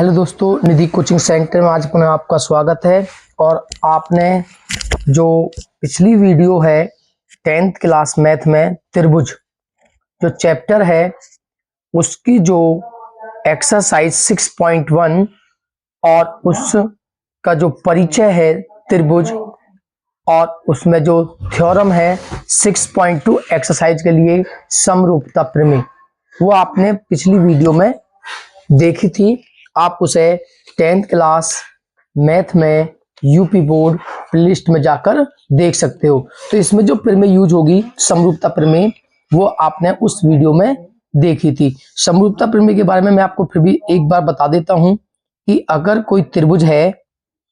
Hello दोस्तों, निधि coaching centre में आज पुनः आपका स्वागत है। और आपने जो पिछली वीडियो है 10th क्लास मैथ में त्रिभुज जो चैप्टर है उसकी जो एक्सरसाइज 6.1 और उसका जो परिचय है त्रिभुज और उसमें जो थ्योरम है 6.2 एक्सरसाइज के लिए समरूपता प्रमेय, वो आपने पिछली वीडियो में देखी थी। आप उसे 10th क्लास मैथ में यूपी बोर्ड प्लेलिस्ट में जाकर देख सकते हो। तो इसमें जो प्रमेय यूज होगी समरूपता प्रमेय, वो आपने उस वीडियो में देखी थी। समरूपता प्रमेय के बारे में मैं आपको फिर भी एक बार बता देता हूं कि अगर कोई त्रिभुज है,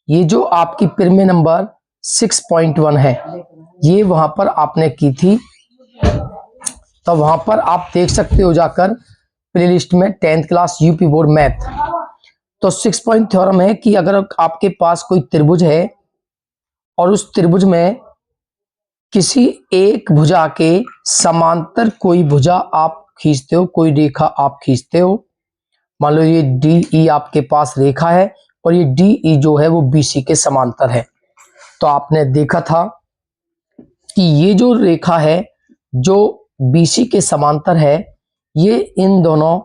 ये जो आपकी प्रमेय नंबर 6.1 है, ये वहां पर आपने की थी, तो वहां पर आप देख सकते हो जाकर प्लेलिस्ट में 10th class UP board math. तो 6 पॉइंट थ्योरम है कि अगर आपके पास कोई त्रिभुज है और उस त्रिभुज में किसी एक भुजा के समांतर कोई भुजा आप खींचते हो, कोई रेखा आप खींचते हो, मान लो ये DE आपके पास रेखा है और ये DE जो है वो BC के समांतर है। तो आपने देखा था कि ये जो रेखा है जो BC के समांतर है, ये इन दोनों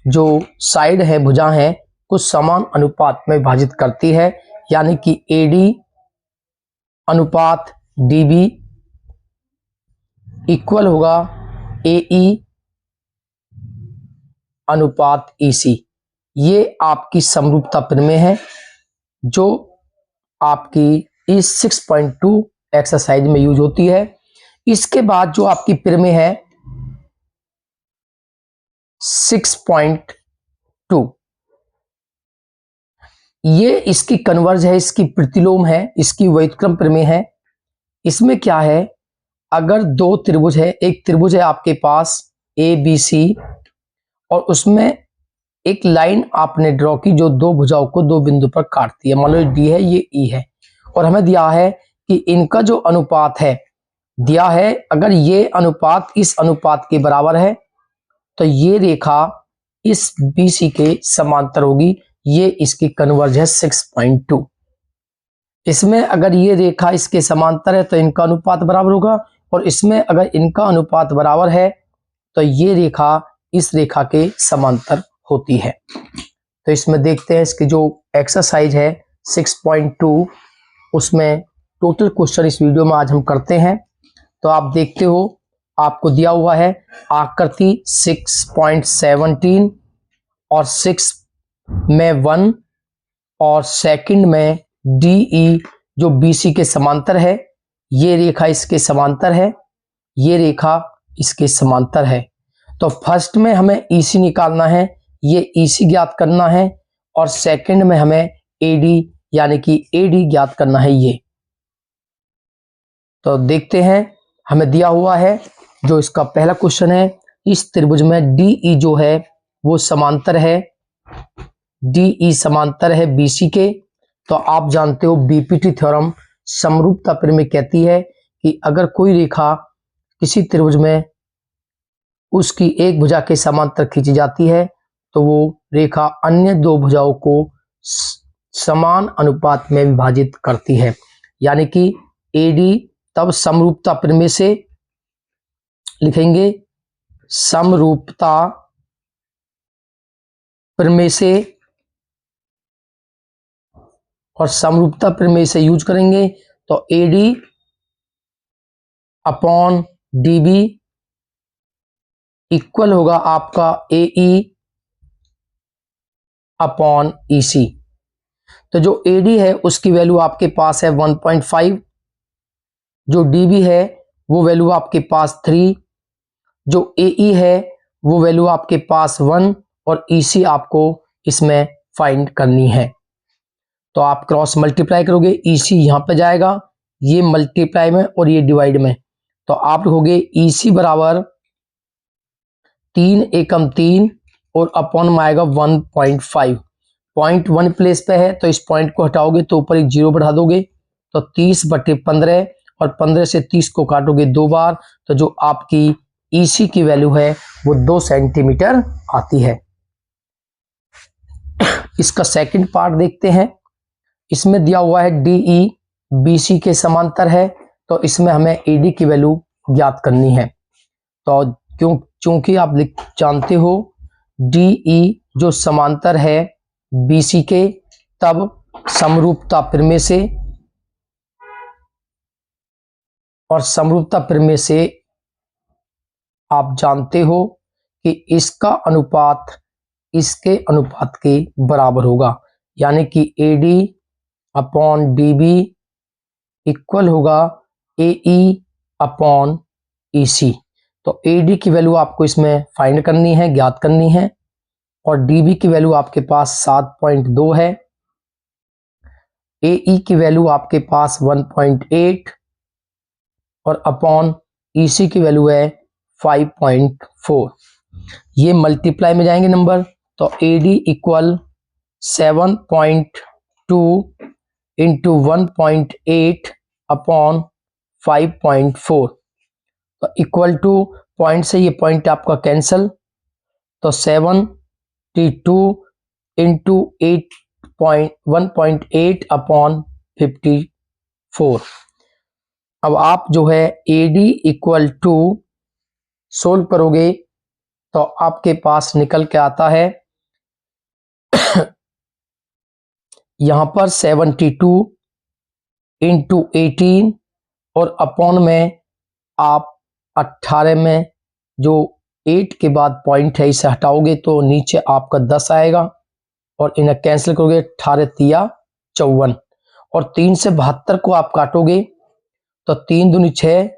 जो साइड है भुजा है कुछ समान अनुपात में विभाजित करती है, यानी कि AD अनुपात DB इक्वल होगा AE अनुपात EC। ये आपकी समरूपता प्रमेय है जो आपकी इस 6.2 एक्सरसाइज में यूज होती है। इसके बाद जो आपकी प्रमेय है 6.2, ये इसकी कन्वर्ज है, इसकी प्रतिलोम है, इसकी व्युत्क्रम प्रमेय है। इसमें क्या है, अगर दो त्रिभुज है, एक त्रिभुज है आपके पास ABC और उसमें एक लाइन आपने ड्रॉ की जो दो भुजाओं को दो बिंदु पर काटती है, मान लो D है, ये E है, और हमें दिया है कि इनका जो अनुपात है दिया है, अगर ये अनुपात इस अनुपात के बराबर है तो ये रेखा इस BC के समांतर होगी। ये इसकी कन्वर्ज है 6.2। इसमें अगर ये रेखा इसके समांतर है तो इनका अनुपात बराबर होगा, और इसमें अगर इनका अनुपात बराबर है तो ये रेखा इस रेखा के समांतर होती है। तो इसमें देखते हैं इसकी जो एक्सरसाइज है 6.2, उसमें टोटल क्वेश्चन इस वीडियो में आज हम करते हैं। तो आप देखते हो आपको दिया हुआ है आकृति 6.17 और 6 में 1 और सेकंड में DE जो BC के समांतर है, ये रेखा इसके समांतर है, ये रेखा इसके समांतर है। तो फर्स्ट में हमें EC निकालना है, ये EC ज्ञात करना है, और सेकंड में हमें AD यानी कि AD ज्ञात करना है ये। तो देखते हैं, हमें दिया हुआ है जो इसका पहला क्वेश्चन है, इस त्रिभुज में DE जो है वो समांतर है, DE समांतर है BC के। तो आप जानते हो BPT थ्योरम समरूपता प्रमेय कहती है कि अगर कोई रेखा किसी त्रिभुज में उसकी एक भुजा के समांतर खींची जाती है तो वो रेखा अन्य दो भुजाओं को समान अनुपात में विभाजित करती है, यानी कि AD तब समरूपता प्रमेय से लिखेंगे, समरूपता प्रमेय से, और समरूपता प्रमेय से यूज करेंगे तो AD अपॉन DB इक्वल होगा आपका AE अपॉन EC। तो जो AD है उसकी वैल्यू आपके पास है 1.5, जो DB है वो वैल्यू आपके पास 3, जो AE है वो वैल्यू आपके पास 1, और EC आपको इसमें फाइंड करनी है। तो आप क्रॉस मल्टीप्लाई करोगे, EC यहां पे जाएगा, ये मल्टीप्लाई में और ये डिवाइड में, तो आप लिखोगे EC बराबर 3 एकम 3 और अपॉन में आएगा 1.5। पॉइंट 1 प्लेस पे है तो इस पॉइंट को हटाओगे तो ऊपर एक 0 बढ़ा दोगे, तो 30/15, और 15 से 30 को काटोगे 2 बार, तो जो आपकी EC की वैल्यू है वो 2 सेंटीमीटर आती है। इसका सेकंड पार्ट देखते हैं। इसमें दिया हुआ है DE BC के समांतर है, तो इसमें हमें AD की वैल्यू ज्ञात करनी है। तो चूंकि आप जानते हो DE जो समांतर है BC के, तब समरूपता प्रमेय से, और समरूपता प्रमेय से आप जानते हो कि इसका अनुपात इसके अनुपात के बराबर होगा, यानी कि AD अपॉन DB इक्वल होगा AE अपॉन EC। तो AD की वैल्यू आपको इसमें फाइंड करनी है, ज्ञात करनी है, और DB की वैल्यू आपके पास 7.2 है, AE की वैल्यू आपके पास 1.8 और अपॉन EC की वैल्यू है 5.4। ये मल्टीप्लाई में जाएंगे नंबर, तो AD इक्वल 7.2 इंटू 1.8 अपॉन 5.4, तो इक्वल टू पॉइंट से ये पॉइंट आपका कैंसल, तो 72 इंटू 1.8 अपॉन 54। अब आप जो है AD इक्वल टू सोल्व करोगे तो आपके पास निकल के आता है यहां पर 72 इंटू 18 और अपॉन में आप 18 में जो 8 के बाद पॉइंट है इसे हटाओगे तो नीचे आपका 10 आएगा, और इन्हें कैंसिल करोगे 18 तिया 54, और 3 से 72 को आप काटोगे तो 3 दूनी 6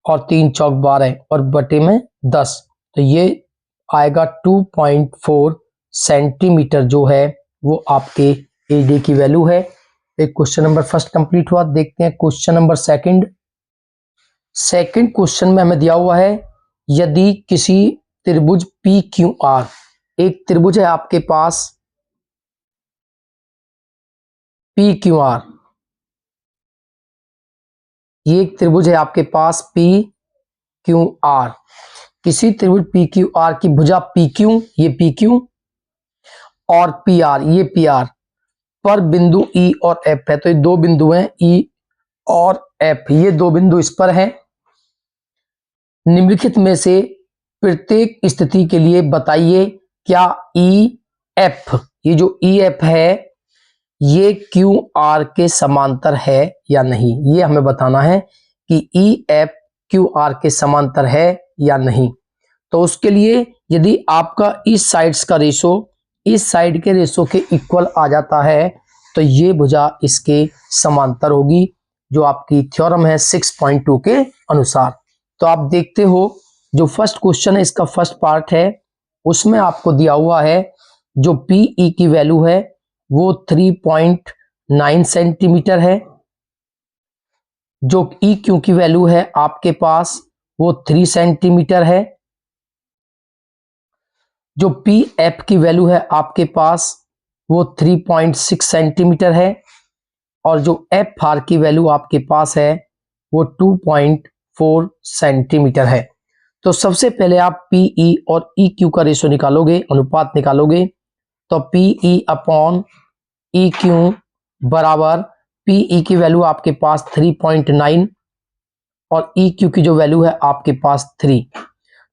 और 3 चौक 12 और बटे में 10, तो ये आएगा 2.4 सेंटीमीटर जो है वो आपके AD की वैल्यू है। एक क्वेश्चन नंबर फर्स्ट कंप्लीट हुआ। देखते हैं question number second. Second question में हमें दिया हुआ है यदि किसी त्रिभुज PQR, एक त्रिभुज है आपके पास PQR, ये एक त्रिभुज है आपके पास PQR, किसी त्रिभुज PQR की भुजा PQ, ये PQ, और PR, ये PR पर बिंदु E और F है, तो ये दो बिंदु हैं E और F, ये दो बिंदु इस पर हैं। निम्नलिखित में से प्रत्येक स्थिति के लिए बताइए क्या EF, ये जो EF है ये QR के समांतर है या नहीं, ये हमें बताना है कि EF QR के समांतर है या नहीं। तो उसके लिए यदि आपका इस साइड्स का रेशो इस साइड के रेशो के इक्वल आ जाता है तो ये भुजा इसके समांतर होगी, जो आपकी थ्योरम है 6.2 के अनुसार। तो आप देखते हो जो फर्स्ट क्वेश्चन है इसका फर्स्ट पार्ट है, उसमें आपको दिया हुआ है जो PE की वैल्यू है वो 3.9 सेंटीमीटर है, जो EQ की वैल्यू है आपके पास वो 3 सेंटीमीटर है, जो PF की वैल्यू है आपके पास वो 3.6 सेंटीमीटर है, और जो FR की वैल्यू आपके पास है वो 2.4 सेंटीमीटर है। तो सबसे पहले आप PE और EQ का रेशो निकालोगे, अनुपात निकालोगे, तो PE अपॉन EQ बराबर PE की वैल्यू आपके पास 3.9 और EQ की जो वैल्यू है आपके पास 3,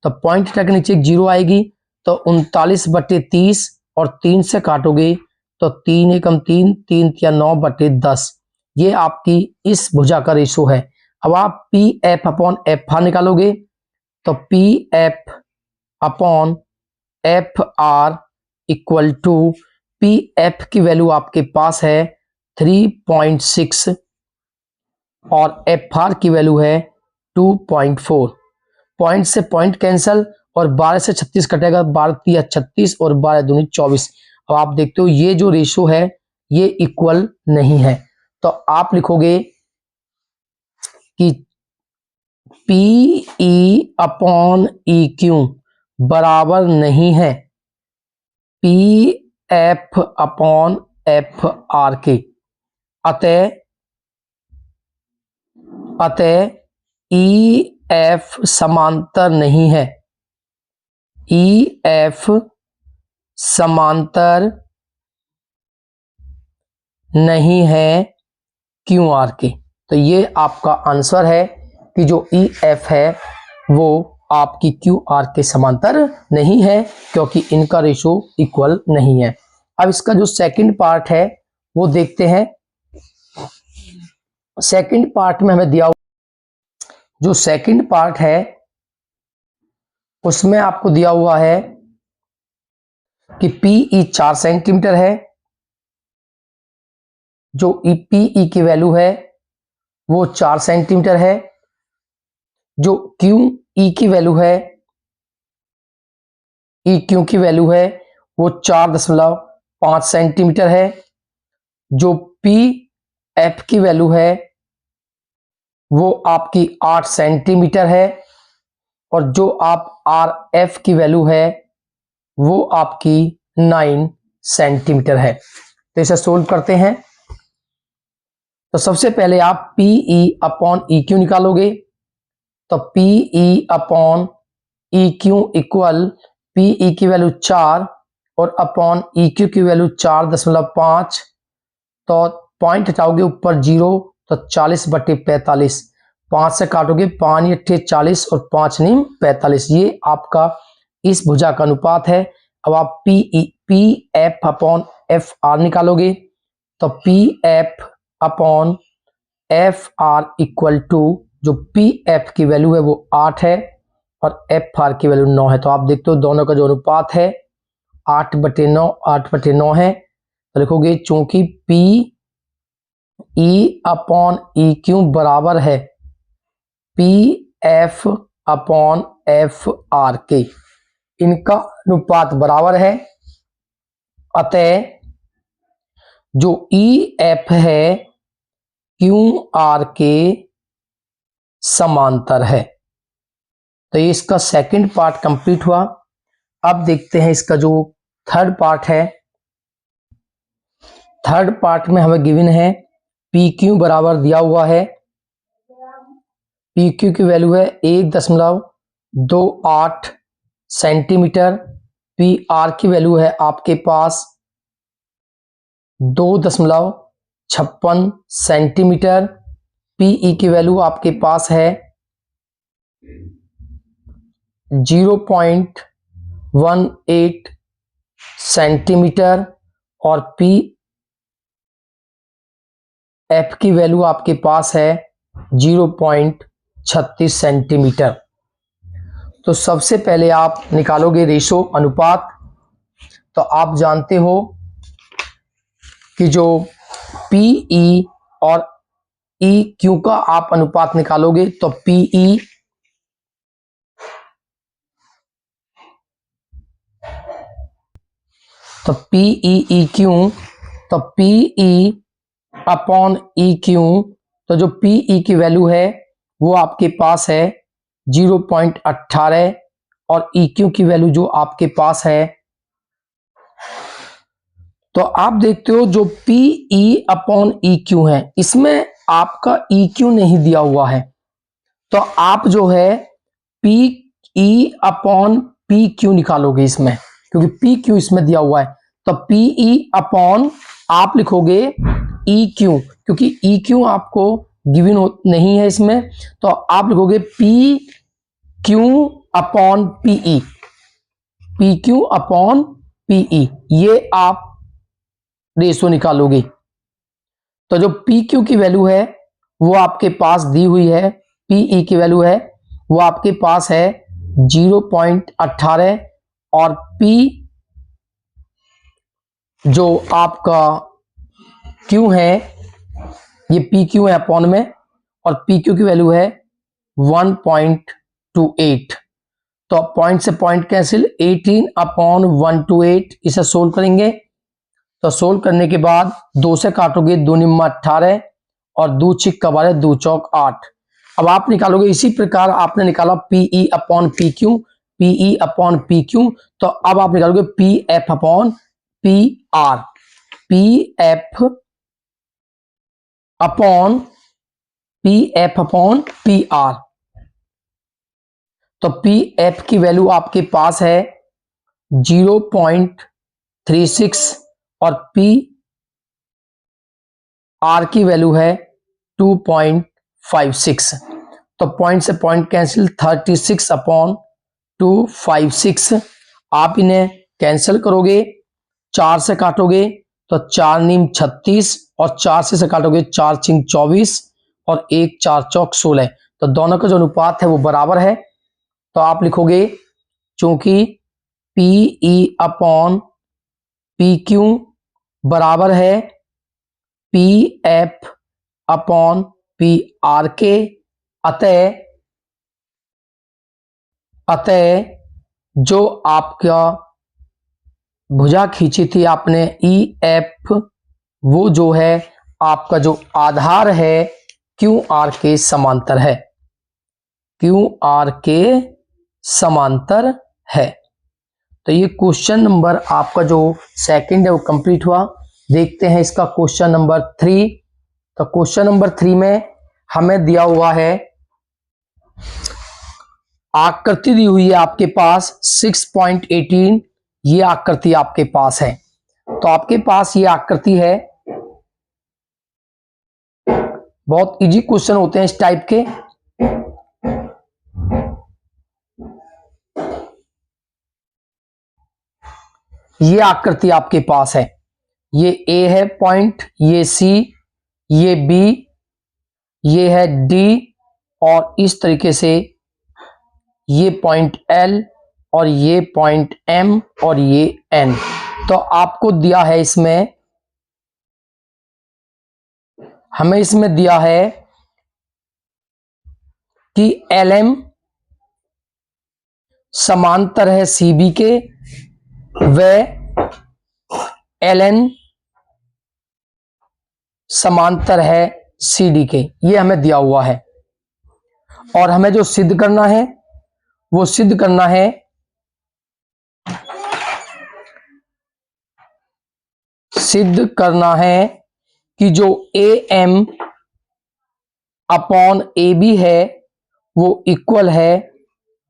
तो पॉइंट के नीचे एक जीरो आएगी, तो 39/30 और 3 से काटोगे तो 3 एकम 3, 3 या 9/10, ये आपकी इस भुजा का रेशो है। अब आप PF अपॉन FR निकालोगे, तो PF upon FR equal to PF की वैल्यू आपके पास है 3.6 और FR की वैल्यू है 2.4। पॉइंट से पॉइंट कैंसल और 12 से 36 कटेगा, 12 या 36 और 12 दूनी 24। अब आप देखते हो ये जो रेशो है ये इक्वल नहीं है, तो आप लिखोगे कि PE अपॉन EQ बराबर नहीं है PF अपॉन FR के, अतः EF समांतर नहीं है, EF समांतर नहीं है क्यू आर के। तो ये आपका आंसर है कि जो ई एफ है वो आपकी क्यू आर के समांतर नहीं है, क्योंकि इनका रेशो इक्वल नहीं है। अब इसका जो सेकंड पार्ट है वो देखते हैं। सेकंड पार्ट में हमें दिया, जो सेकंड पार्ट है उसमें आपको दिया हुआ है कि पीई 4 सेंटीमीटर है, जो पीई की वैल्यू है वो 4 सेंटीमीटर है, जो क्यू ई की वैल्यू है, ई क्यू की वैल्यू है वो 4.5 सेंटीमीटर है, जो पी एफ की वैल्यू है वो आपकी 8 सेंटीमीटर है, और जो आप आर एफ की वैल्यू है वो आपकी 9 सेंटीमीटर है। तो इसे सोल्व करते हैं। तो सबसे पहले आप पीई अपॉन ई क्यू निकालोगे। तो PE upon E Q equal PE की वैल्यू 4 और अपॉन ई क्यू की वैल्यू 4.5। तो पॉइंट हटाओगे ऊपर 0, तो 40/45। 5 से काटोगे 5 × 40 और 5 × 45। ये आपका इस भुजा का अनुपात है। अब आप P F upon F R निकालोगे। तो P F upon F R equal to, जो पी एफ की वैल्यू है वो 8 है और एफ आर की वैल्यू 9 है। तो आप देखते हो दोनों का जो अनुपात है 8/9 8/9 है। तो लिखोगे चूंकि P E upon E Q बराबर है P F upon F are के, इनका अनुपात बराबर है, अतः जो ई एफ है क्यू आर के समांतर है। तो ये इसका सेकंड पार्ट कंप्लीट हुआ। अब देखते हैं इसका जो थर्ड पार्ट है। थर्ड पार्ट में हमें गिवन है पी क्यू बराबर दिया हुआ है, पी क्यू की वैल्यू है 1.28 सेंटीमीटर। पी आर की वैल्यू है आपके पास 2.56 सेंटीमीटर। पीई की वैल्यू आपके पास है 0.18 सेंटीमीटर और पी एफ की वैल्यू आपके पास है 0.36 सेंटीमीटर। तो सबसे पहले आप निकालोगे रेशो अनुपात। तो आप जानते हो कि जो पीई और ई क्यू का आप अनुपात निकालोगे तो पीई ई क्यू, तो पीई अपॉन ई क्यू, तो जो पीई की वैल्यू है वो आपके पास है 0.18 और ई क्यू की वैल्यू जो आपके पास है, तो आप देखते हो जो पीई अपॉन ई क्यू है इसमें आपका ई क्यू नहीं दिया हुआ है। तो आप जो है P E upon P Q निकालोगे इसमें, क्योंकि पी क्यू इसमें दिया हुआ है। तो पीई अपॉन आप लिखोगे ई क्यू, क्योंकि ई क्यू आपको गिवन नहीं है इसमें, तो आप लिखोगे P Q upon PE, P Q upon PE, ये आप रेशो निकालोगे। तो जो पी क्यू की वैल्यू है वो आपके पास दी हुई है, पीई की वैल्यू है वो आपके पास है 0.18 और पी जो आपका क्यू है ये पी क्यू है अपॉन में, और पी क्यू की वैल्यू है 1.28। तो पॉइंट से पॉइंट कैंसिल, 18/128 इसे सोल्व करेंगे। तो सोल्व करने के बाद 2 से काटोगे 2 × 18 और 2 छिक का 12 2 चौक 8। अब आप निकालोगे इसी प्रकार आपने निकाला PE upon P Q, PE upon P Q. तो अब आप निकालोगे P F upon P R, P F upon P R. तो पी एफ की वैल्यू आपके पास है 0.36 और पी आर की वैल्यू है 2.56, तो पॉइंट से पॉइंट कैंसिल, 36 अपॉन 256। आप इन्हें कैंसिल करोगे, 4 से काटोगे तो 4 नीम 36 और 4 से काटोगे 4 चिंग 24 और 1 4 चौक 16। तो दोनों का जो अनुपात है वो बराबर है। तो आप लिखोगे चूंकि P E upon P Q बराबर है P F upon P are के, अतः जो आपका भुजा खींची थी आपने ई एफ, वो जो है आपका जो आधार है क्यू आर के समांतर है, क्यू आर के समांतर है। तो ये क्वेश्चन नंबर आपका जो सेकंड है वो कंप्लीट हुआ। देखते हैं इसका क्वेश्चन नंबर 3। तो क्वेश्चन नंबर 3 में हमें दिया हुआ है आकृति दी हुई है आपके पास 6.18, ये आकृति आपके पास है। तो आपके पास ये आकृति है, बहुत इजी क्वेश्चन होते हैं इस टाइप के। ये आकृति आपके पास है, ये ए है पॉइंट, ये सी, ये बी, ये है डी, और इस तरीके से ये पॉइंट एल और ये पॉइंट एम और ये एन। तो आपको दिया है इसमें, हमें इसमें दिया है कि एल एम समांतर है सी बी के व एल एन समांतर है सी डी के, ये हमें दिया हुआ है। और हमें जो सिद्ध करना है वो सिद्ध करना है कि जो A M upon A B है वो इक्वल है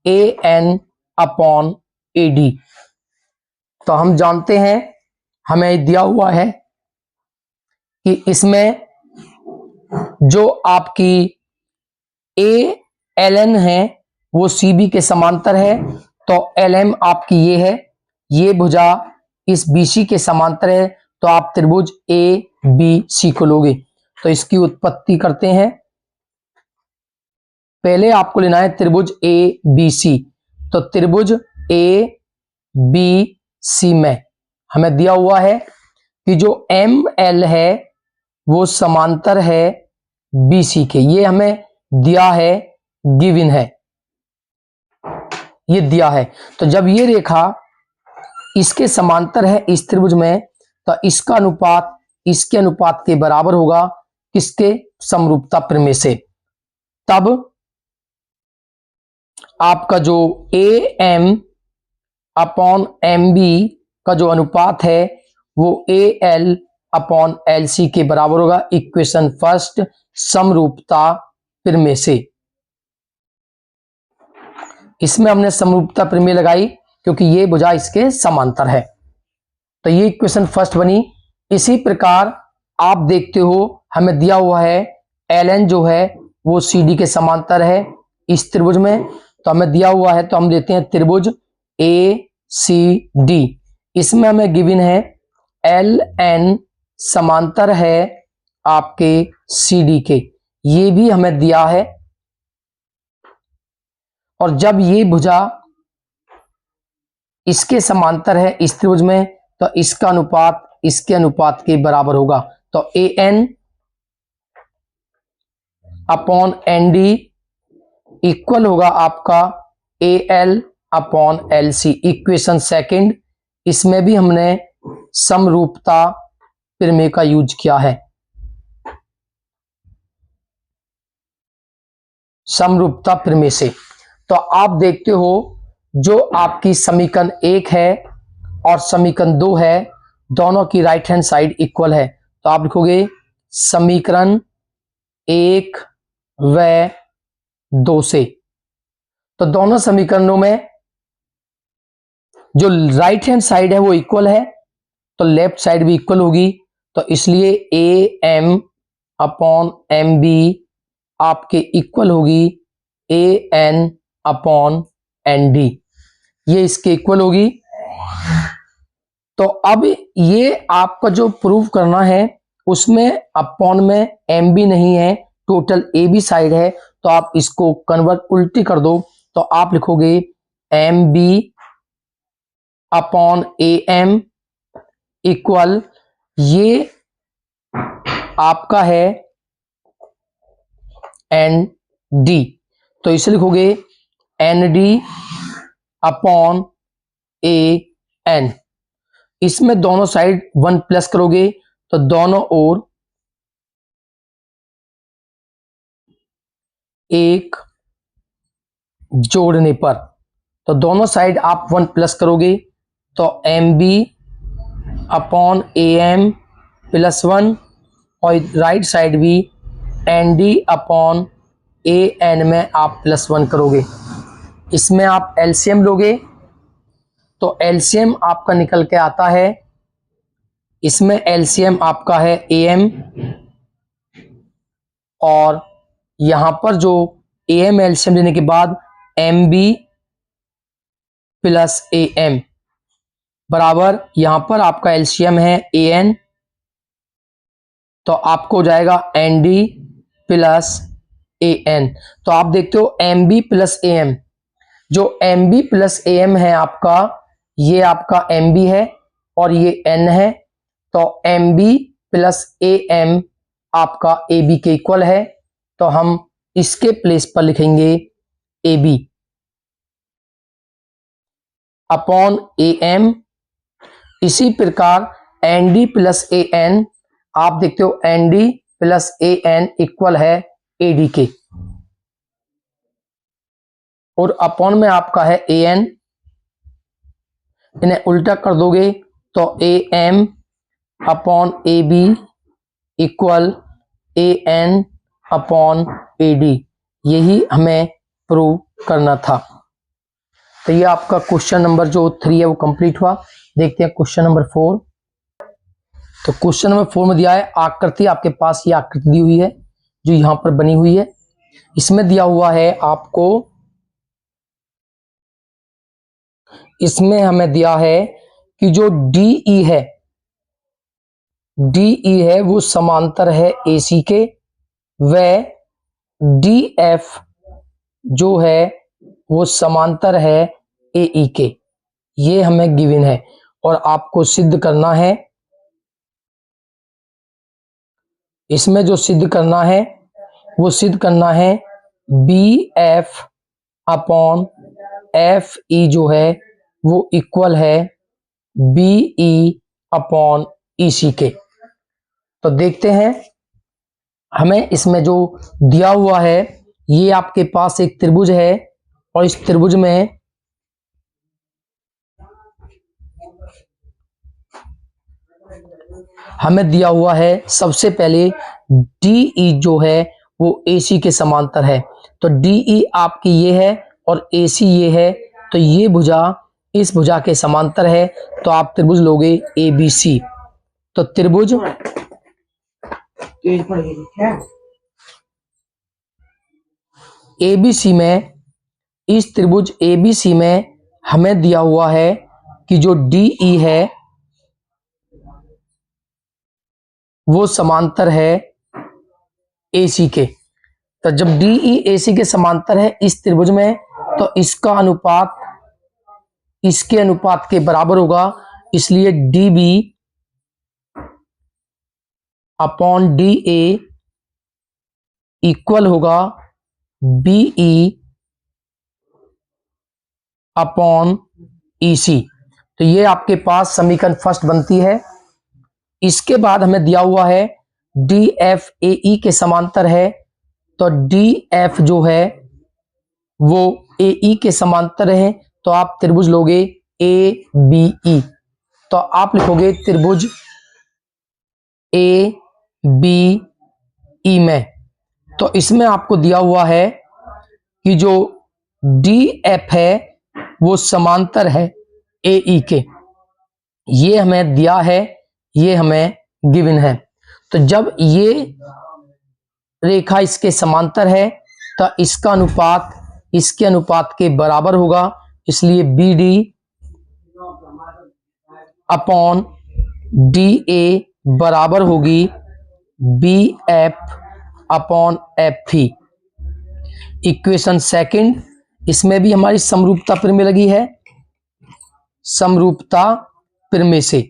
A N upon A D. तो हम जानते हैं, हमें दिया हुआ है कि इसमें जो आपकी ए एल एन है वो सी बी के समांतर है। तो एल एम आपकी ये है, ये भुजा इस बी सी के समांतर है, तो आप त्रिभुज ए बी सी को लोगे। तो इसकी उत्पत्ति करते हैं। पहले आपको लेना है त्रिभुज ए बी सी। तो त्रिभुज ए बी सी में हमें दिया हुआ है कि जो एम एल है वो समांतर है बी सी के, ये हमें दिया है, गिवन है, ये दिया है। तो जब ये रेखा इसके समांतर है इस त्रिभुज में, तो इसका अनुपात इसके अनुपात के बराबर होगा, किसके? समरूपता प्रमेय से। तब आपका जो A M upon M B का जो अनुपात है वो A L upon L C के बराबर होगा, इक्वेशन फर्स्ट, समरूपता प्रमेय से। इसमें हमने समरूपता प्रमेय लगाई क्योंकि ये भुजा इसके समांतर है, तो ये इक्वेशन फर्स्ट बनी। इसी प्रकार आप देखते हो हमें दिया हुआ है एल एन जो है वो सी डी के समांतर है इस त्रिभुज में, तो हमें दिया हुआ है, तो हम देते हैं त्रिभुज ए सी डी। इसमें हमें गिवन है एल एन समांतर है आपके सी डी के, ये भी हमें दिया है। और जब ये भुजा इसके समांतर है इस त्रिभुज में, तो इसका अनुपात इसके अनुपात के बराबर होगा। तो A N upon N D equal होगा आपका A L upon L C, equation second. इसमें भी हमने समरूपता प्रमेय का यूज किया है, समरूपता प्रमेय से। तो आप देखते हो जो आपकी समीकरण 1 है और समीकरण 2 है, दोनों की राइट हैंड साइड इक्वल है। तो आप लिखोगे समीकरण 1 व 2 से। तो दोनों समीकरणों में जो राइट हैंड साइड है वो इक्वल है, तो लेफ्ट साइड भी इक्वल होगी। तो इसलिए A M upon M B आपके इक्वल होगी A N upon N D, ये इसके इक्वल होगी। तो अब ये आपका जो प्रूव करना है उसमें अपॉन में एम बी नहीं है, टोटल ए बी साइड है, तो आप इसको कन्वर्ट उल्टी कर दो, तो आप लिखोगे M B upon A M equal, ये आपका है एन डी, तो इसे लिखोगे N D upon A N. इसमें दोनों साइड 1 प्लस करोगे तो दोनों ओर एक जोड़ने पर, तो दोनों साइड आप 1 प्लस करोगे तो M B upon A M plus 1, और राइट साइड भी N D upon A N में आप प्लस 1 करोगे। इसमें आप एलसीएम लोगे तो एलसीएम आपका निकल के आता है, इसमें एलसीएम आपका है ए एम, और यहां पर जो ए एम एलसीएम लेने के बाद M B plus A M बराबर, यहां पर आपका एलसीएम है ए एन, तो आपको हो जाएगा N D plus A N. तो आप देखते हो M B plus A M, जो M B plus A M है आपका, ये आपका एम बी है और ये एन है, तो M B plus A M आपका ए बी के इक्वल है, तो हम इसके प्लेस पर लिखेंगे A B upon A M. इसी प्रकार N D plus A N, आप देखते हो N D plus A N equal है ए डी के, और अपॉन में आपका है ए एन, इन्हें उल्टा कर दोगे तो A M upon A B equal A N upon A D, यही हमें प्रूव करना था। तो ये आपका क्वेश्चन नंबर जो 3 है वो कंप्लीट हुआ। देखते हैं क्वेश्चन नंबर 4। तो क्वेश्चन नंबर 4 में दिया है आकृति, आपके पास ये आकृति दी हुई है जो यहां पर बनी हुई है, इसमें दिया हुआ है आपको, इसमें हमें दिया है कि जो DE है, DE है वो समांतर है AC के, व DF जो है वो समांतर है AE के, ये हमें गिवन है और आपको सिद्ध करना है। इसमें जो सिद्ध करना है वो सिद्ध करना है BF अपॉन FE जो है वो इक्वल है BE अपॉन EC के। तो देखते हैं, हमें इसमें जो दिया हुआ है, ये आपके पास एक त्रिभुज है और इस त्रिभुज में हमें दिया हुआ है सबसे पहले DE जो है वो AC के समांतर है, तो DE आपकी ये है और AC ये है, तो ये भुजा इस भुजा के समांतर है, तो आप त्रिभुज लोगे ABC। तो त्रिभुज ABC में, इस त्रिभुज ABC में हमें दिया हुआ है कि जो DE है वो समांतर है AC के। तो जब DE AC के समांतर है इस त्रिभुज में, तो इसका अनुपात इसके अनुपात के बराबर होगा, इसलिए DB अपॉन DA इक्वल होगा BE अपॉन EC। तो ये आपके पास समीकरण फर्स्ट बनती है। इसके बाद हमें दिया हुआ है DF AE के समांतर है, तो DF जो है वो AE के समांतर है, तो आप त्रिभुज लोगे ABE। तो आप लिखोगे त्रिभुज ABE में, तो इसमें आपको दिया हुआ है कि जो DF है वो समांतर है AE के, ये हमें दिया है, ये हमें गिवन है। तो जब ये रेखा इसके समांतर है तो इसका अनुपात इसके अनुपात के बराबर होगा, इसलिए B D upon D A बराबर होगी B F upon F E. Equation second, इसमें भी हमारी समरूपता प्रमेय लगी है, समरूपता प्रमेय से,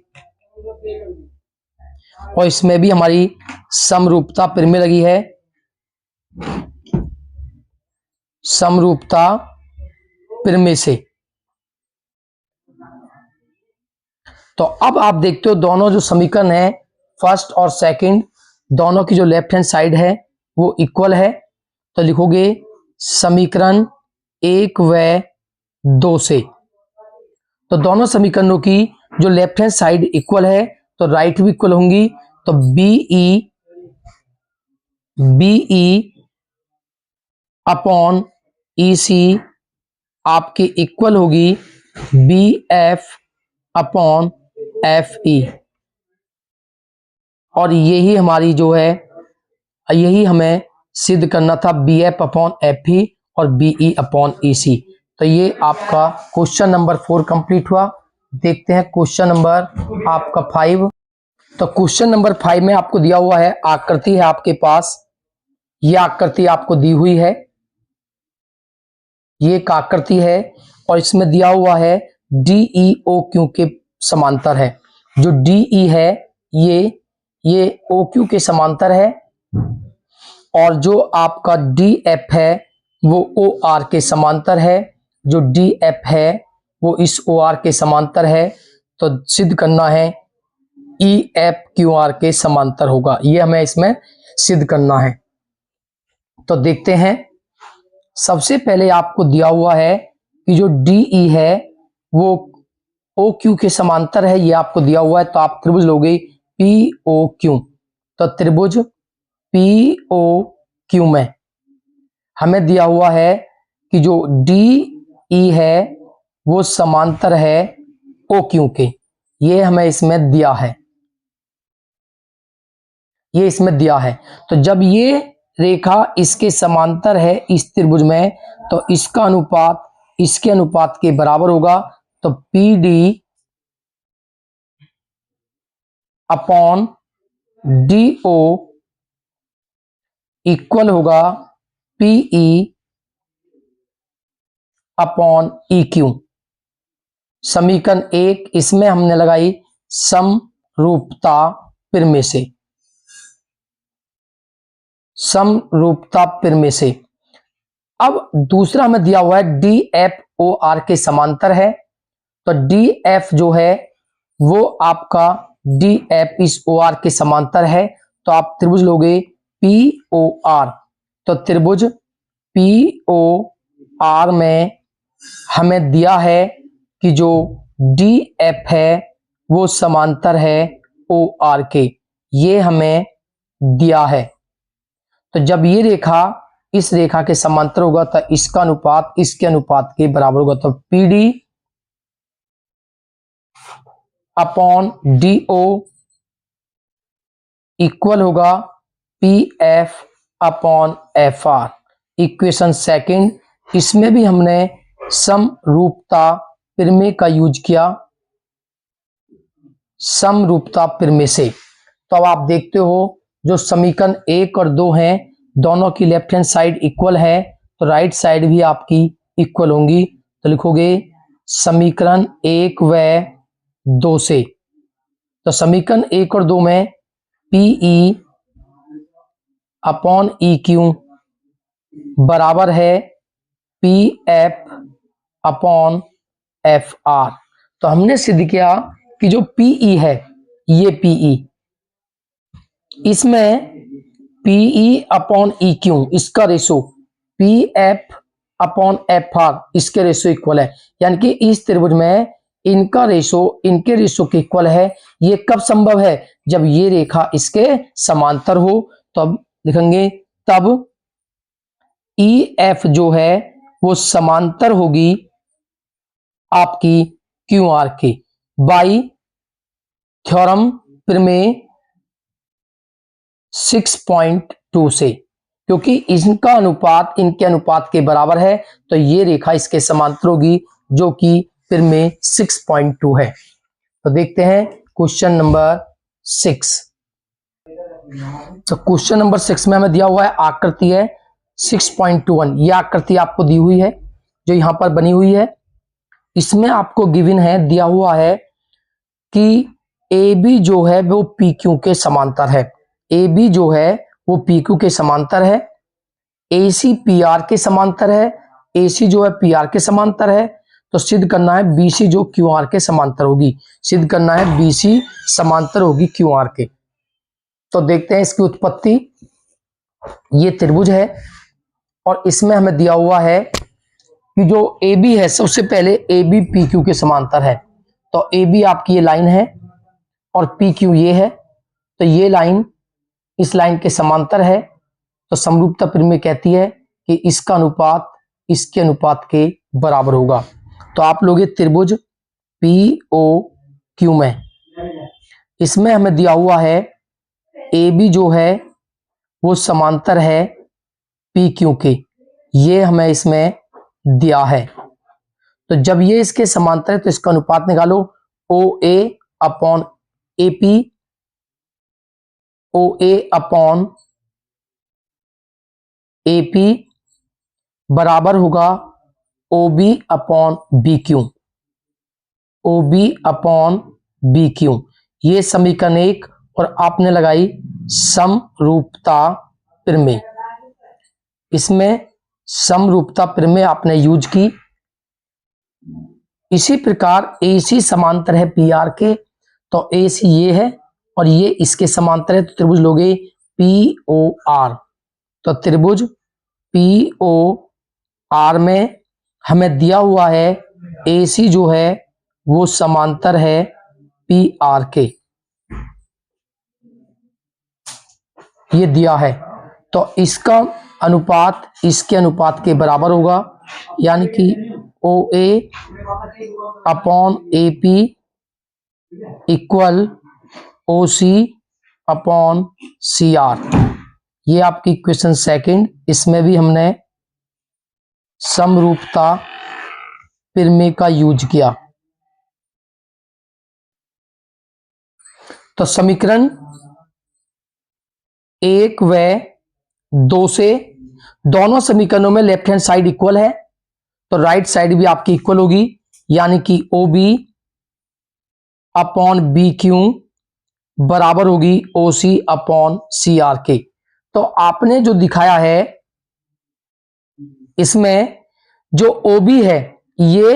और इसमें भी हमारी समरूपता प्रमेय लगी है, समरूपता प्रमेय से। तो अब आप देखते हो दोनों जो समीकरण है फर्स्ट और सेकंड, दोनों की जो लेफ्ट हैंड साइड है वो इक्वल है, तो लिखोगे समीकरण 1 व 2 से। तो दोनों समीकरणों की जो लेफ्ट हैंड साइड इक्वल है तो राइट भी इक्वल होंगी, तो बीई अपॉन ई सी आपकी इक्वल होगी B F upon F E. और यही हमारी जो है, यही हमें सिद्ध करना था, B F upon F E और बीई अपॉन ई सी। तो ये आपका क्वेश्चन नंबर 4 कंप्लीट हुआ। देखते हैं क्वेश्चन नंबर आपका 5। तो क्वेश्चन नंबर 5 में आपको दिया हुआ है, आकृति है आपके पास, ये आकृति आपको दी हुई है, ये एक आकृति है और इसमें दिया हुआ है डीई ओ क्यू के समांतर है। जो डीई है ये ओ क्यू के समांतर है, और जो आपका डी एफ है वो ओ आर के समांतर है, जो डी एफ है वो इस ओ आर के समांतर है। तो सिद्ध करना है ई एफ क्यू आर के समांतर होगा, ये हमें इसमें सिद्ध करना है। तो देखते हैं, सबसे पहले आपको दिया हुआ है कि जो डीई है वो ओ क्यू के समांतर है, ये आपको दिया हुआ है, तो आप त्रिभुज लोगे पी ओ क्यू। तो त्रिभुज पी ओ क्यू में हमें दिया हुआ है कि जो डीई है वो समांतर है ओ क्यू के, ये हमें इसमें दिया है, ये इसमें दिया है। तो जब ये रेखा इसके समांतर है इस त्रिभुज में, तो इसका अनुपात इसके अनुपात के बराबर होगा, तो P D upon D O equal होगा पीई अपॉन ई क्यू। समीकरण 1, इसमें हमने लगाई समरूपता प्रमेय से, समरूपता प्रमेय से। अब दूसरा हमें दिया हुआ है डी एफ ओ आर के समांतर है, तो डी एफ जो है वो आपका डी एफ इस ओ आर के समांतर है, तो आप त्रिभुज लोगे पी ओ आर। तो त्रिभुज पी ओ आर में हमें दिया है कि जो डी एफ है वो समांतर है ओ आर के, ये हमें दिया है। तो जब ये रेखा इस रेखा के समांतर होगा तो इसका अनुपात इसके अनुपात के बराबर होगा, तो P D upon D O equal होगा P F upon F R. Equation second, इसमें भी हमने समरूपता प्रमेय का यूज किया, समरूपता प्रमेय से। तो अब आप देखते हो जो समीकरण 1 और 2 हैं दोनों की लेफ्ट हैंड साइड इक्वल है, तो राइट साइड भी आपकी इक्वल होंगी। तो लिखोगे समीकरण 1 व 2 से। तो समीकरण 1 और 2 में पीई अपॉन ई क्यू बराबर है P F upon F are. तो हमने सिद्ध किया कि जो पीई है, ये पीई, इसमें पीई अपॉन ई क्यू इसका ratio P F upon F are इसके रेशो इक्वल है, यानी कि इस त्रिभुज में इनका रेशो इनके रेशो के इक्वल है। ये कब संभव है? जब ये रेखा इसके समांतर हो, तब लिखेंगे तब ई एफ जो है वो समांतर होगी आपकी क्यू आर के, बाई थ्योरम प्रमेय 6.2 से। क्योंकि इनका अनुपात इनके अनुपात के बराबर है, तो ये रेखा इसके समांतर होगी, जो कि फिर में 6.2 है। तो देखते हैं क्वेश्चन नंबर 6। तो क्वेश्चन नंबर 6 में हमें दिया हुआ है आकृति है 6.21। ये आकृति आपको दी हुई है जो यहां पर बनी हुई है। इसमें आपको गिवन है, दिया हुआ है कि ए बी जो है वो पी क्यू के समांतर है। ए बी जो है वो पी क्यू के समांतर है। ए सी पी आर के समांतर है। ए सी जो है पी आर के समांतर है। तो सिद्ध करना है बी सी जो क्यू आर के समांतर होगी। सिद्ध करना है बी सी समांतर होगी क्यू आर के। तो देखते हैं इसकी उत्पत्ति। ये त्रिभुज है और इसमें हमें दिया हुआ है कि जो ए बी है, सबसे पहले ए बी पी क्यू के समांतर है। तो ए बी आपकी ये लाइन है और पी क्यू ये है, तो ये लाइन इस लाइन के समांतर है। तो समरूपता प्रमेय कहती है कि इसका अनुपात इसके अनुपात के बराबर होगा। तो आप लोग ये त्रिभुज पी ओ क्यू में, इसमें हमें दिया हुआ है ए बी जो है वो समांतर है पी क्यू के, ये हमें इसमें दिया है। तो जब ये इसके समांतर है तो इसका अनुपात निकालो। O A upon A P, O A upon A P बराबर होगा O B upon B Q. O B upon B Q, ये समीकरण 1। और आपने लगाई समरूपता प्रमेय। इसमें समरूपता प्रमेय आपने यूज की। इसी प्रकार ए सी समांतर है पी आर के, तो ए सी ये है और ये इसके समांतर है, तो त्रिभुज लोगे पी ओ आर। तो त्रिभुज पी ओ आर में हमें दिया हुआ है ए सी जो है वो समांतर है पी आर के, ये दिया है। तो इसका अनुपात इसके अनुपात के बराबर होगा, यानी कि O A upon A P equal O C upon C R. ये आपकी क्वेश्चन सेकंड। इसमें भी हमने समरूपता प्रमेय का यूज किया। तो समीकरण 1 व 2 से दोनों समीकरणों में लेफ्ट हैंड साइड इक्वल है, तो राइट साइड भी आपकी इक्वल होगी, यानी कि O B upon B Q बराबर होगी ओ सी अपॉन सी आर के। तो आपने जो दिखाया है इसमें जो ओ बी है ये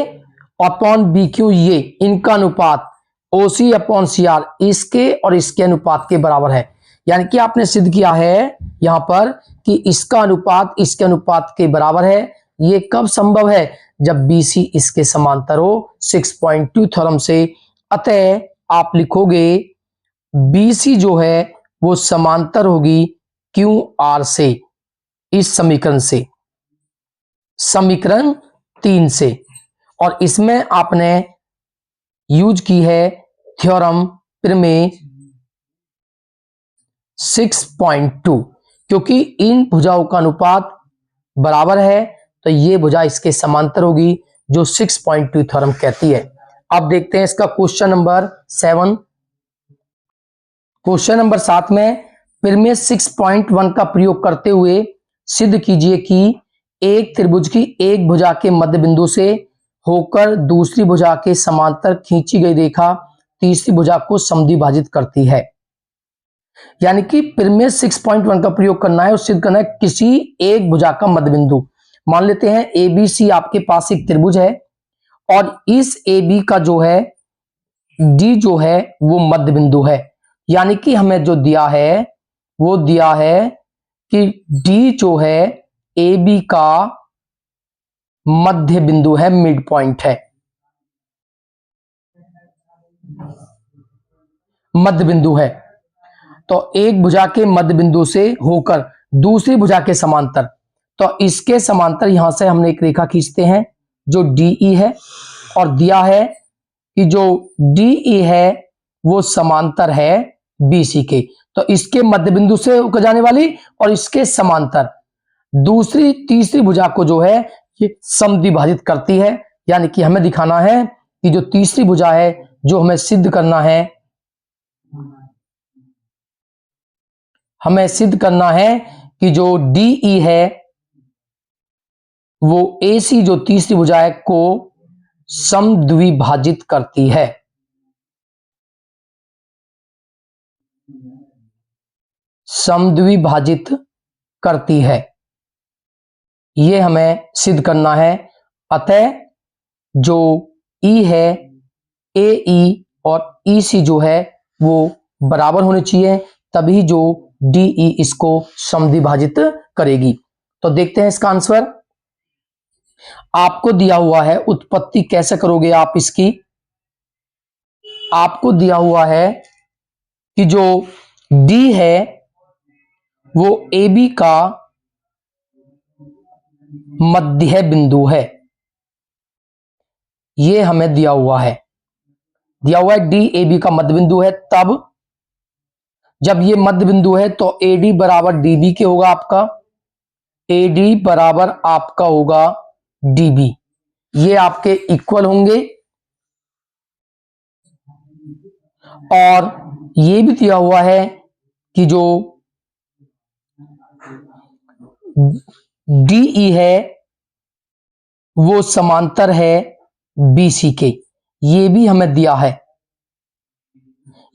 अपॉन बी क्यू, ये इनका अनुपात ओ सी अपॉन सी आर इसके और इसके अनुपात के बराबर है। यानी कि आपने सिद्ध किया है यहां पर कि इसका अनुपात इसके अनुपात के बराबर है। ये कब संभव है? जब बी सी इसके समांतर हो 6.2 थ्योरम से। अतः आप लिखोगे बी सी जो है वो समांतर होगी क्यू आर से, इस समीकरण से, समीकरण 3 से। और इसमें आपने यूज की है थ्योरम प्रमेय 6.2, क्योंकि इन भुजाओं का अनुपात बराबर है तो ये भुजा इसके समांतर होगी, जो 6.2 थ्योरम कहती है। अब देखते हैं इसका क्वेश्चन नंबर 7। क्वेश्चन नंबर 7 में प्रमेय 6.1 का प्रयोग करते हुए सिद्ध कीजिए कि एक त्रिभुज की एक भुजा के मध्य बिंदु से होकर दूसरी भुजा के समांतर खींची गई रेखा तीसरी भुजा को समद्विभाजित करती है। यानी कि प्रमेय 6.1 का प्रयोग करना है और सिद्ध करना है किसी एक भुजा का मध्य बिंदु। मान लेते हैं ए बी सी आपके पास एक त्रिभुज है और इस ए बी का जो है डी जो है वो मध्य बिंदु है। यानी कि हमें जो दिया है वो दिया है कि डी जो है ए बी का मध्य बिंदु है, मिड पॉइंट है, मध्य बिंदु है। तो एक भुजा के मध्य बिंदु से होकर दूसरी भुजा के समांतर, तो इसके समांतर यहां से हमने एक रेखा खींचते हैं जो डीई है, और दिया है कि जो डीई है वो समांतर है बीसी के। तो इसके मध्य बिंदु से होकर जाने वाली और इसके समांतर, दूसरी तीसरी भुजा को जो है ये समद्विभाजित करती है। यानी कि हमें दिखाना है कि जो तीसरी भुजा है, जो हमें सिद्ध करना है, हमें सिद्ध करना है कि जो DE है वो AC जो तीसरी भुजा है को समद्विभाजित करती है। समद्विभाजित करती है, ये हमें सिद्ध करना है। अतः जो E है, AE और EC जो है वो बराबर होने चाहिए, तभी जो DE इसको समद्विभाजित करेगी। तो देखते हैं इसका आंसर। आपको दिया हुआ है, उत्पत्ति कैसे करोगे आप इसकी। आपको दिया हुआ है कि जो D है वो AB का मध्य बिंदु है। ये हमें दिया हुआ है D AB का मध्य बिंदु है। तब जब ये मध्य बिंदु है तो AD बराबर DB के होगा आपका, AD बराबर आपका होगा DB। ये आपके इक्वल होंगे। और ये भी दिया हुआ है कि जो DE है वो समांतर है BC के। ये भी हमें दिया है,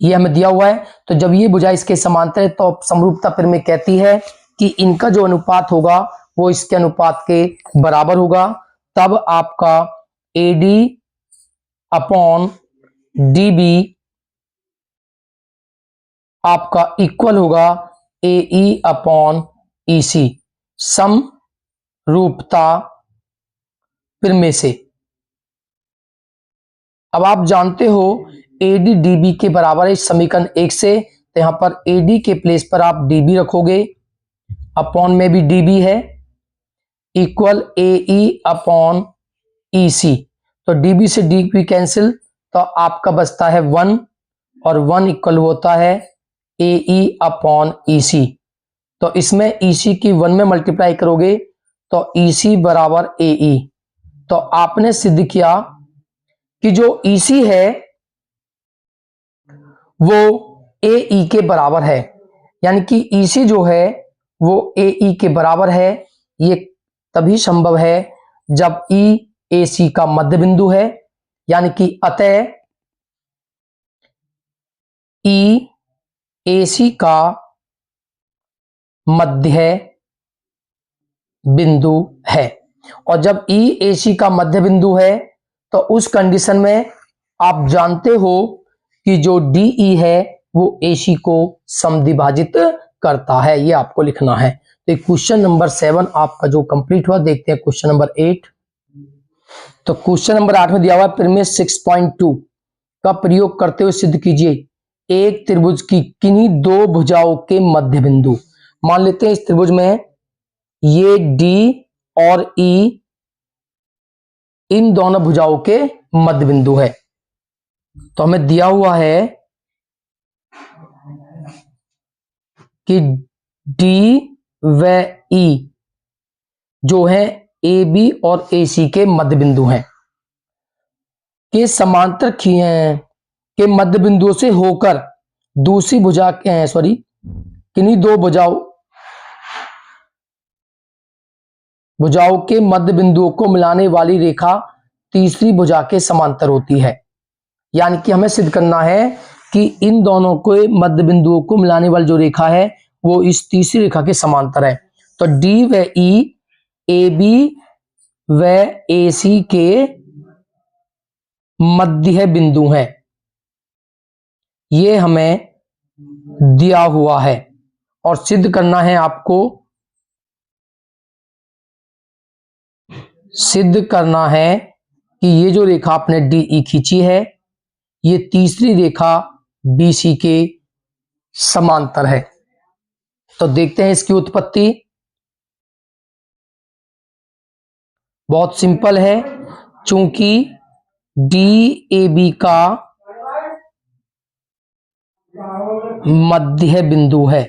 ये हमें दिया हुआ है। तो जब ये भुजा इसके समांतर है तो समरूपता प्रमेय कहती है कि इनका जो अनुपात होगा वो इसके अनुपात के बराबर होगा। तब आपका AD अपॉन DB आपका इक्वल होगा AE अपॉन EC, समरूपता प्रमेय से। अब आप जानते हो AD DB के बराबर है इस समीकरण 1 से, तो यहां पर AD के प्लेस पर आप DB रखोगे, अपॉन में भी DB है, इक्वल AE अपॉन EC। तो DB से DB कैंसिल, तो आपका बचता है 1 और 1 इक्वल होता है AE अपॉन EC। तो इसमें EC की 1 में मल्टीप्लाई करोगे तो EC बराबर AE। तो आपने सिद्ध किया कि जो EC है वो AE के बराबर है। यानी कि EC जो है वो AE के बराबर है। ये तभी संभव है जब E AC का मध्य बिंदु है। यानी कि अतः E AC का मध्य बिंदु है। और जब E AC का मध्य बिंदु है तो उस कंडीशन में आप जानते हो कि जो DE है वो AC को समद्विभाजित करता है। ये आपको लिखना है। तो क्वेश्चन नंबर 7 आपका जो कंप्लीट हुआ। देखते हैं क्वेश्चन नंबर 8। तो क्वेश्चन नंबर 8 में दिया हुआ प्रमेय 6.2 का प्रयोग करते हुए सिद्ध कीजिए एक त्रिभुज की किन्हीं दो भुजाओं के मध्य बिंदु। मान लेते हैं इस त्रिभुज में ये D और E इन दोनों भुजाओं के मध्य बिंदु है। तो हमें दिया हुआ है कि D व E जो है AB और AC के मध्य बिंदु हैं, के समांतर के मध्य बिंदुओं से होकर दूसरी भुजा किन्हीं दो भुजाओं के मध्य बिंदुओं को मिलाने वाली रेखा तीसरी भुजा के समांतर होती है। यानी कि हमें सिद्ध करना है कि इन दोनों को मध्य बिंदुओं को मिलाने वाली जो रेखा है वो इस तीसरी रेखा के समांतर है। तो D व E AB व AC के मध्य बिंदु हैं। ये हमें दिया हुआ है और सिद्ध करना है आपको, सिद्ध करना है कि ये जो रेखा आपने DE खींची है ये तीसरी रेखा BC के समांतर है। तो देखते हैं इसकी उत्पत्ति। बहुत सिंपल है, चूंकि DAB का मध्य बिंदु है,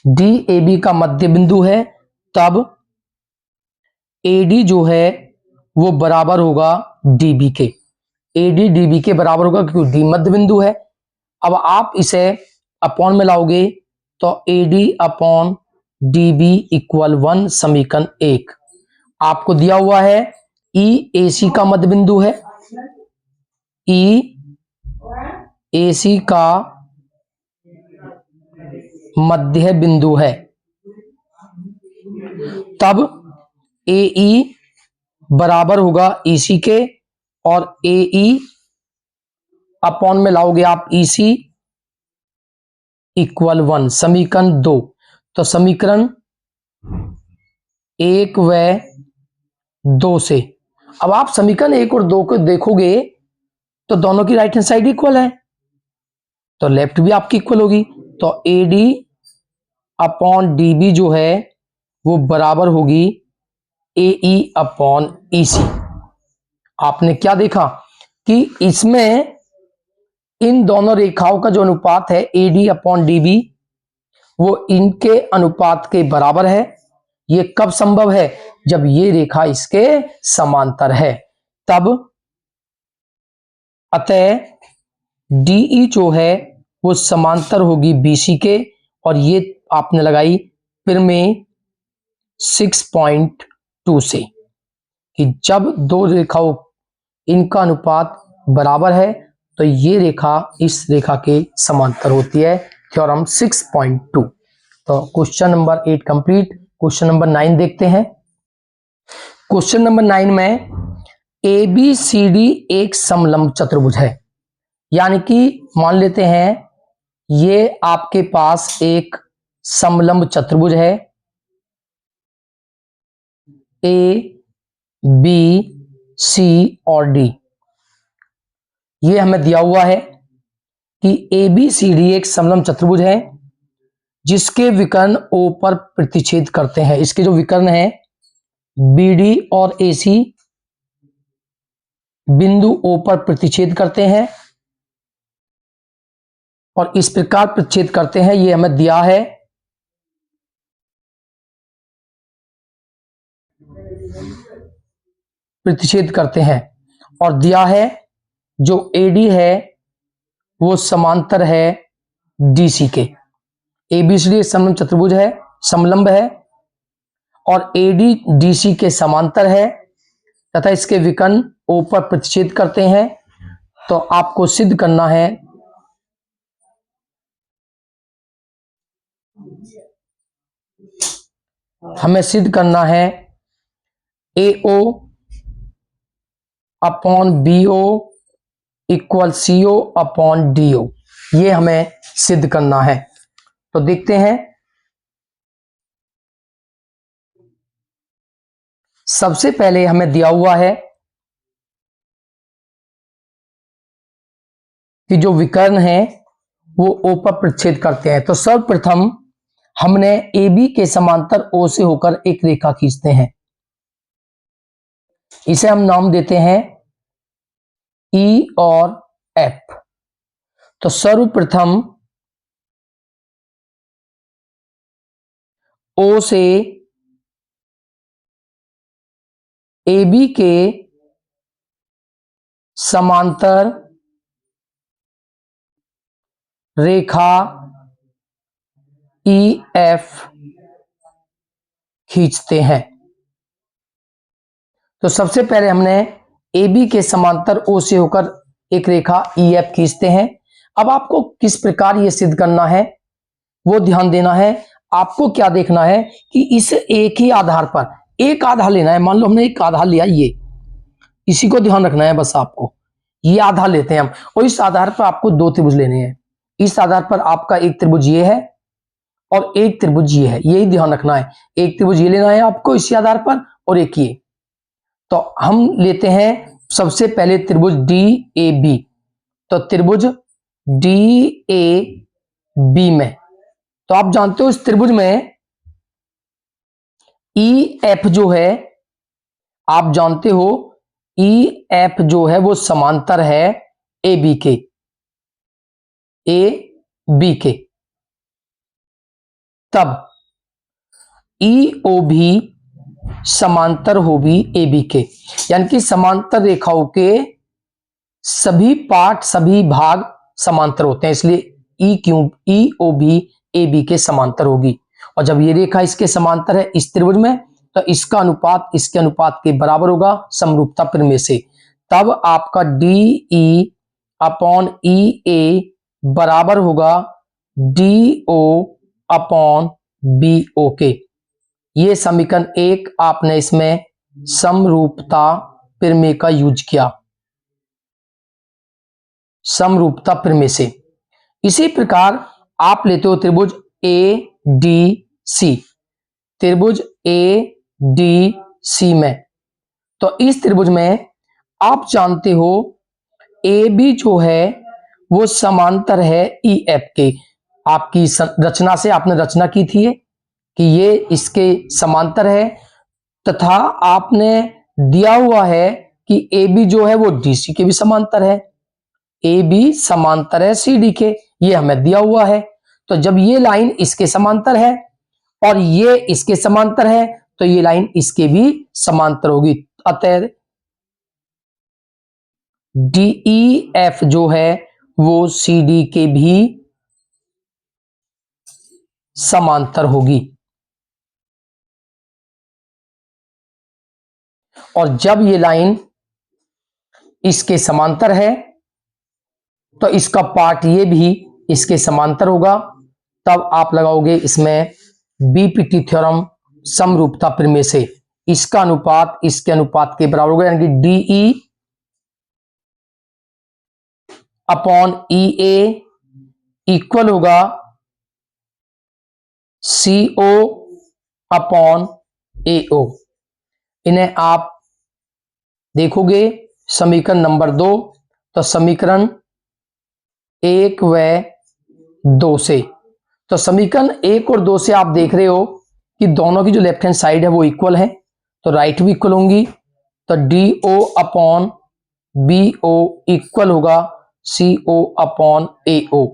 डी ए बी का मध्य बिंदु है, तब AD जो है वो बराबर होगा DB के। AD DB के बराबर होगा क्योंकि D मध्य बिंदु है। अब आप इसे अपॉन में लाओगे तो AD अपॉन DB इक्वल 1 समीकरण 1। आपको दिया हुआ है EAC का मध्य बिंदु है, EAC का मध्य बिंदु है, तब AE बराबर होगा EC के और AE अपॉन में लाओगे आप EC इक्वल 1 समीकरण 2। तो समीकरण 1 व 2 से अब आप समीकरण 1 और 2 को देखोगे तो दोनों की राइट हैंड साइड इक्वल है, तो लेफ्ट भी आपकी इक्वल होगी। तो AD अपॉन DB जो है वो बराबर होगी AE अपॉन EC। आपने क्या देखा कि इसमें इन दोनों रेखाओं का जो अनुपात है AD अपॉन DB वो इनके अनुपात के बराबर है। ये कब संभव है? जब ये रेखा इसके समांतर है, तब अतः DE जो है वो समांतर होगी BC के, और ये आपने लगाई फिर में 6.2 से कि जब दो रेखाओं इनका अनुपात बराबर है तो ये रेखा इस रेखा के समांतर होती है। थ्योरम 6.2। तो question number 8 complete. Question number 9 देखते हैं। क्वेश्चन नंबर 9 में ABCD एक समलंब चतुर्भुज है, यानी कि मान लेते हैं ये आपके पास एक समलंब चतुर्भुज है ABC और D। ये हमें दिया हुआ है कि ABCD एक समलंब चतुर्भुज है जिसके विकर्ण O पर प्रतिच्छेद करते हैं। इसके जो विकर्ण है BD और AC बिंदु O पर प्रतिच्छेद करते हैं और इस प्रकार प्रतिच्छेद करते हैं, ये हमें दिया है। प्रतिच्छेद करते हैं और दिया है जो AD है वो समांतर है DC के। ABCD समलंब चतुर्भुज है, समलंब है, और AD DC के समांतर है तथा इसके विकर्ण O पर प्रतिच्छेद करते हैं। तो आपको सिद्ध करना है हमें सिद्ध करना है AO upon BO equal CO upon DO। ये हमें सिद्ध करना है। तो देखते हैं। सबसे पहले हमें दिया हुआ है कि जो विकर्ण है वो O पर प्रतिच्छेद करते हैं। तो सर्वप्रथम हमने AB के समांतर O से होकर एक रेखा खींचते हैं। इसे हम नाम देते हैं E और F। तो सर्वप्रथम O से AB के समांतर रेखा EF खींचते हैं। तो सबसे पहले हमने AB के समांतर O से होकर एक रेखा EF खींचते हैं। अब आपको किस प्रकार यह सिद्ध करना है वो ध्यान देना है। आपको क्या देखना है कि इस एक ही आधार पर एक आधार लेना है। मान लो हमने एक आधार लिया, ये इसी को ध्यान रखना है बस। आपको ये आधार लेते हैं हम, और इस आधार पर आपको दो त्रिभुज लेने हैं। इस आधार पर आपका एक त्रिभुज ये है और एक त्रिभुज ये है, यही ध्यान रखना है। एक त्रिभुज ये लेना है आपको इसी आधार पर और एक ये। तो हम लेते हैं सबसे पहले त्रिभुज DAB। तो त्रिभुज DAB में तो आप जानते हो इस त्रिभुज में EF जो है, आप जानते हो EF जो है वो समांतर है AB के, AB के। तब ई ओ भी समांतर होगी ए बी के, यानी कि समांतर रेखाओं के सभी पार्ट, सभी भाग समांतर होते हैं, इसलिए ई ओ भी ए बी के समांतर होगी। और जब ये रेखा इसके समांतर है इस त्रिभुज में, तो इसका अनुपात इसके अनुपात के बराबर होगा समरूपता प्रमेय से। तब आपका D E upon E A बराबर होगा D O upon B O के। ये समीकरण 1 आपने इसमें समरूपता प्रमेय का यूज किया, समरूपता प्रमेय से। इसी प्रकार आप लेते हो त्रिभुज ए डी सी, त्रिभुज ए डी सी में, तो इस त्रिभुज में आप जानते हो ए बी जो है वो समांतर है ई एफ के। आपकी रचना से आपने रचना की थी कि ये इसके समांतर है, तथा आपने दिया हुआ है कि ए बी जो है वो डी सी के भी समांतर है, ए बी समांतर है सी डी के, ये हमें दिया हुआ है। तो जब ये लाइन इसके समांतर है और ये इसके समांतर है, तो ये लाइन इसके भी समांतर होगी। अतः डी एफ जो है वो सी डी के भी समांतर होगी। और जब ये लाइन इसके समांतर है तो इसका पार्ट ये भी इसके समांतर होगा। तब आप लगाओगे इसमें बीपीटी थ्योरम समरूपता प्रमेय से, इसका अनुपात इसके अनुपात के बराबर होगा, यानी कि डीई अपॉन ई ए इक्वल होगा CO अपॉन AO। इन्हें आप देखोगे समीकरण नंबर 2, तो समीकरण 1 व 2 से, तो समीकरण 1 और 2 से आप देख रहे हो कि दोनों की जो लेफ्ट हैंड साइड है वो इक्वल है, तो राइट भी इक्वल होंगी। तो DO अपॉन BO इक्वल होगा CO अपॉन AO।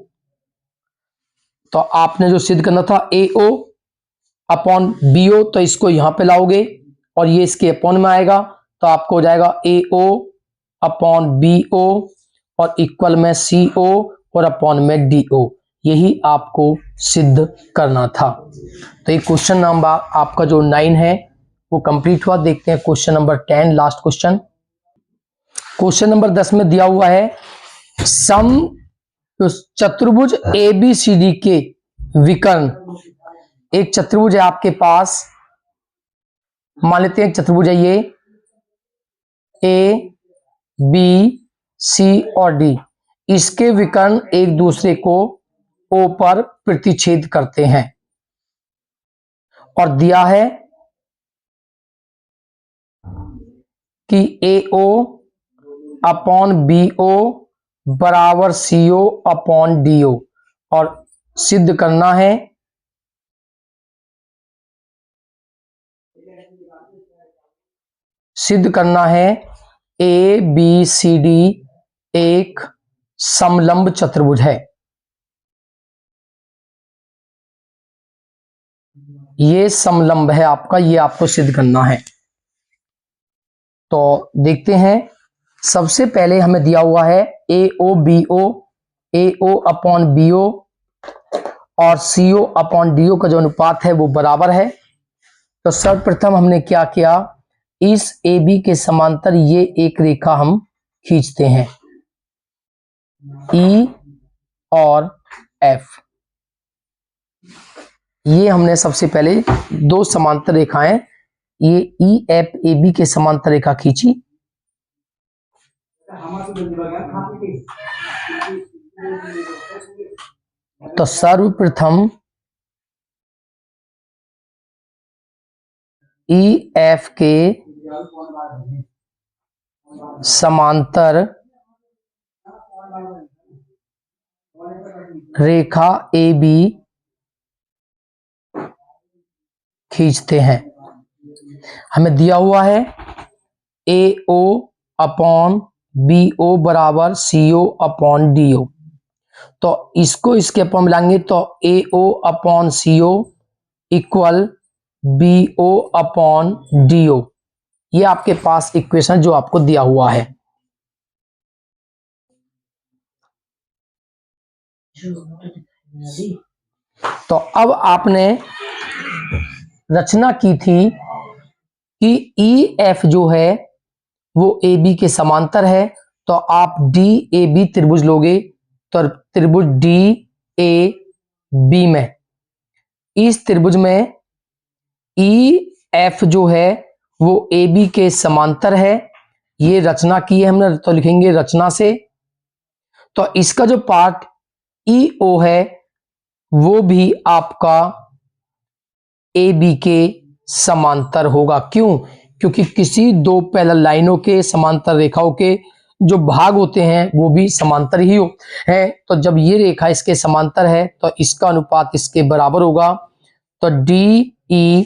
तो आपने जो सिद्ध करना था AO अपॉन BO, तो इसको यहां पे लाओगे और ये इसके अपॉन में आएगा, तो आपको हो जाएगा AO अपॉन BO और इक्वल में CO और अपॉन में DO। यही आपको सिद्ध करना था। तो ये क्वेश्चन नंबर आपका जो 9 है वो कंप्लीट हुआ। देखते हैं question number 10, last question. Question number 10 में दिया हुआ है सम चतुर्भुज ABCD के विकर्ण। एक चतुर्भुज है आपके पास, मान लेते हैं एक चतुर्भुज है ये A B C और D, इसके विकर्ण एक दूसरे को O पर प्रतिच्छेद करते हैं और दिया है कि AO अपॉन BO बराबर CO अपॉन DO, और सिद्ध करना है ABCD एक समलंब चतुर्भुज है। ये समलंब है आपका, ये आपको सिद्ध करना है। तो देखते हैं, सबसे पहले हमें दिया हुआ है AO अपॉन BO और CO अपॉन DO का जो अनुपात है वो बराबर है। तो सर्वप्रथम हमने क्या किया, इस AB के समांतर ये एक रेखा हम खींचते हैं E और F। ये हमने सबसे पहले दो समांतर रेखाएं, ये EFAB के समांतर रेखा खींची। तो सर्वप्रथम EF के समांतर रेखा AB खींचते हैं। हमें दिया हुआ है AO अपॉन BO बराबर CO अपॉन DO, तो इसको इसके अपॉन मिलाएंगे तो AO upon CO equal BO upon DO। ये आपके पास इक्वेशन जो आपको दिया हुआ है। तो अब आपने रचना की थी कि EF जो है वो AB के समांतर है, तो आप DAB त्रिभुज लोगे, तो त्रिभुज DAB में इस त्रिभुज में EF जो है वो AB के समांतर है। ये रचना की है हमने, तो लिखेंगे रचना से। तो इसका जो पार्ट EO है वो भी आपका AB के समांतर होगा। क्यों? क्योंकि किसी दो पैरेलल लाइनों के समांतर रेखाओं के जो भाग होते हैं वो भी समांतर ही है। तो जब ये रेखा इसके समांतर है तो इसका अनुपात इसके बराबर होगा। तो DE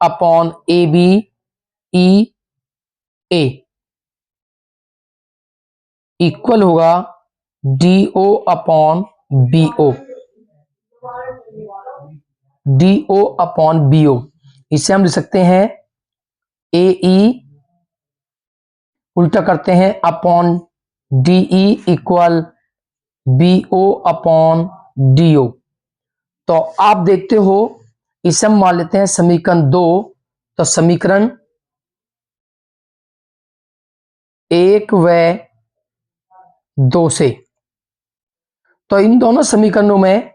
upon AB EA equal होगा DO upon BO। DO upon BO इसे हम लिख सकते हैं AE उल्टा करते हैं upon DE equal BO upon DO। तो आप देखते हो इसे हम मान लेते हैं समीकरण 2। तो समीकरण 1 व 2 से, तो इन दोनों समीकरणों में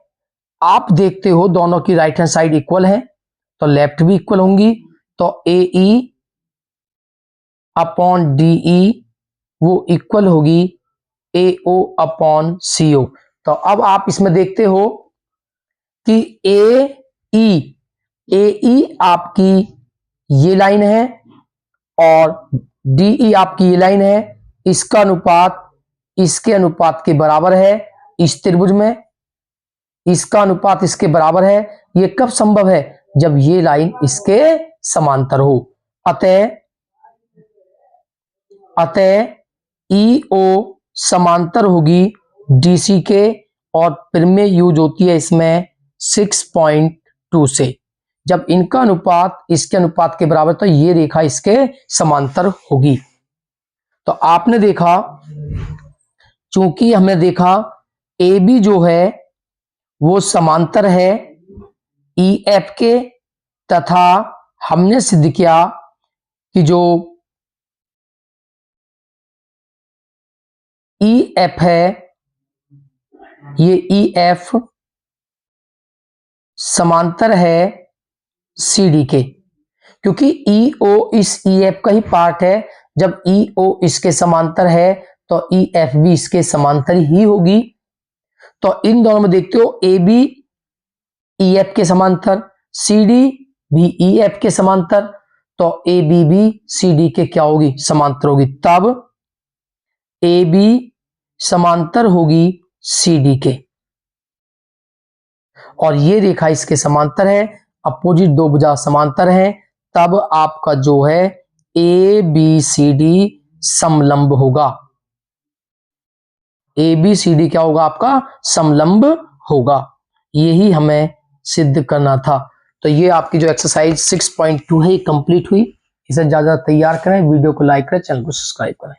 आप देखते हो दोनों की राइट हैंड साइड इक्वल है, तो लेफ्ट भी इक्वल होंगी। तो AE अपॉन DE वो इक्वल होगी AO अपॉन CO। तो अब आप इसमें देखते हो कि AE आपकी ये लाइन है और DE आपकी ये लाइन है। इसका अनुपात इसके अनुपात के बराबर है इस त्रिभुज में, इसका अनुपात इसके बराबर है। ये कब संभव है? जब ये लाइन इसके समांतर हो। अतः EO समांतर होगी DC के, और परिमेय यूज होती है इसमें 6.2 से। जब इनका अनुपात इसके अनुपात के बराबर, तो ये रेखा इसके समांतर होगी। तो आपने देखा, चूंकि हमने देखा AB जो है वो समांतर है EF के, तथा हमने सिद्ध किया कि जो EF है ये EF समांतर है CD के, क्योंकि EO इस EF का ही पार्ट है। जब EO इसके समांतर है तो EF भी इसके समांतर ही होगी। तो इन दोनों में देखते हो AB EF के समांतर, CD भी EF के समांतर, तो AB भी CD के क्या होगी? समांतर होगी। तब AB समांतर होगी CD के, और ये रेखा इसके समांतर है। अपोजिट दो भुजा समांतर है, तब आपका जो है ABCD समलंब होगा। ABCD क्या होगा? आपका समलंब होगा। यही हमें सिद्ध करना था। तो ये आपकी जो एक्सरसाइज 6.2 है कंप्लीट हुई। इसे ज्यादा तैयार करें, वीडियो को लाइक करें, चैनल को सब्सक्राइब करें।